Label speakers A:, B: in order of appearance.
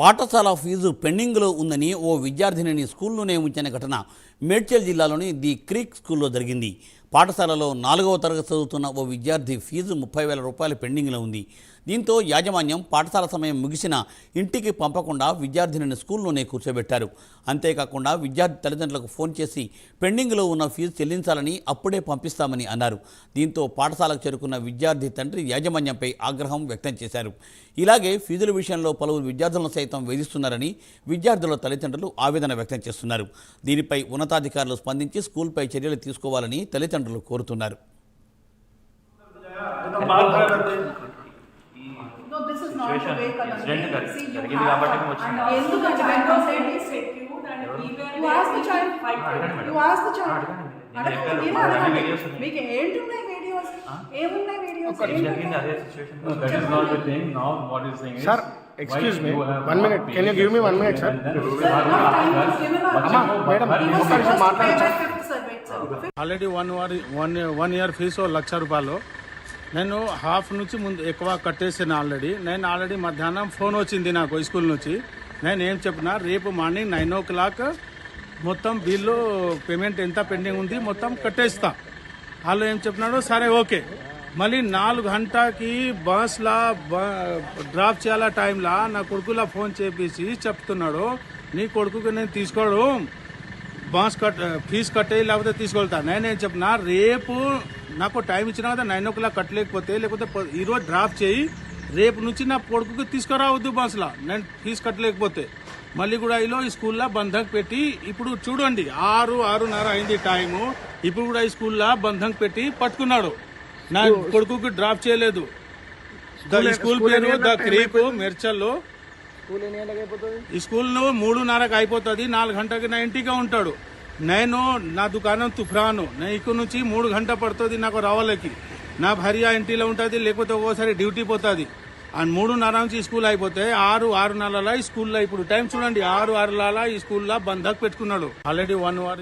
A: పాఠశాల ఫీజు పెండింగ్లో ఉందని ఓ విద్యార్థినిని స్కూల్లోనే ఉంచిన ఘటన మేడ్చల్ జిల్లాలోని ది క్రీక్ స్కూల్లో జరిగింది. పాఠశాలలో 4వ తరగతి చదువుతున్న ఓ విద్యార్థి ఫీజు 30,000 రూపాయల పెండింగ్లో ఉంది. దీంతో యాజమాన్యం పాఠశాల సమయం ముగిసినా ఇంటికి పంపకుండా విద్యార్థినిని స్కూల్లోనే కూర్చోబెట్టారు. అంతేకాకుండా విద్యార్థి తల్లిదండ్రులకు ఫోన్ చేసి పెండింగ్లో ఉన్న ఫీజు చెల్లించాలని అప్పుడే పంపిస్తామని అన్నారు. దీంతో పాఠశాలకు చేరుకున్న విద్యార్థి తండ్రి యాజమాన్యంపై ఆగ్రహం వ్యక్తం చేశారు. ఇలాగే ఫీజుల విషయంలో పలువురు విద్యార్థులను సైతం వేధిస్తున్నారని విద్యార్థుల తల్లిదండ్రులు ఆవేదన వ్యక్తం చేస్తున్నారు. దీనిపై ఉన్నతాధికారులు స్పందించి స్కూల్పై చర్యలు తీసుకోవాలని తల్లిదండ్రులు కోరుతున్నారు.
B: No, this is not the way Kalamni. See, you have you ask the child. You ask the child. మీకు ఏంటున్నాయి వీడియోస్ ఏమున్నాయి videos
C: that is not the thing. Now what is saying is,
D: sir, excuse me, 1 minute, can you give me 1 minute, sir?
C: Already 1 year fees 1,00,000 రూపాయలు నేను half నుంచి ముందు ఎక్కువ కట్టేసాను. నేను already మధ్యాహ్నం ఫోన్ వచ్చింది నాకు స్కూల్ నుంచి. నేను ఏం చెప్పినా రేపు మార్నింగ్ 9 o'clock మొత్తం బిల్లు పేమెంట్ ఎంత పెండింగ్ ఉంది మొత్తం కట్టేస్తా. వాళ్ళు ఏం చెప్పినాడు, సరే ఓకే. మళ్ళీ 4 గంటకి బస్లా డ్రాప్ చేయాల టైంలో నా కొడుకులా ఫోన్ చేపించి చెప్తున్నాడు, నీ కొడుకుకి నేను తీసుకోడు ఫీజు కట్టే లేకపోతే తీసుకెళ్తా. నేనేం చెప్పినా రేపు నాకు టైం ఇచ్చినా కదా 9 o'clock కట్టలేకపోతే లేకపోతే ఈరోజు డ్రాప్ చేయి, రేపు నుంచి నా కొడుకుకి తీసుకురావద్దు బస్సులా నేను ఫీజు కట్టలేకపోతే. మళ్ళీ కూడా ఇలా ఈ స్కూల్లో బంధం పెట్టి ఇప్పుడు చూడండి 6:30 అయింది టైము. ఇప్పుడు కూడా ఈ స్కూల్లో బంధం పెట్టి పట్టుకున్నాడు. నా కొడుకుకి డ్రాప్ చేయలేదు. ఈ స్కూల్ పేరు ద క్రీక్ మెర్చల్లో. ఈ స్కూల్ 3:30కి అయిపోతుంది. 4 గంటకి నా ఇంటిగా ఉంటాడు. నేను నా దుకాణం తుఫ్రాను. నేను ఇక్కడ నుంచి 3 గంట పడుతుంది నాకు రావాలకి. నా భార్య ఇంటిలో ఉంటుంది, లేకపోతే ఒక్కోసారి డ్యూటీ పోతుంది. అండ్ 3:30 నుంచి స్కూల్ అయిపోతే 6:30 ఈ స్కూల్లో ఇప్పుడు టైం చూడండి 6:06 ఈ స్కూల్లో బంధకు పెట్టుకున్నాడు. Already 1 hour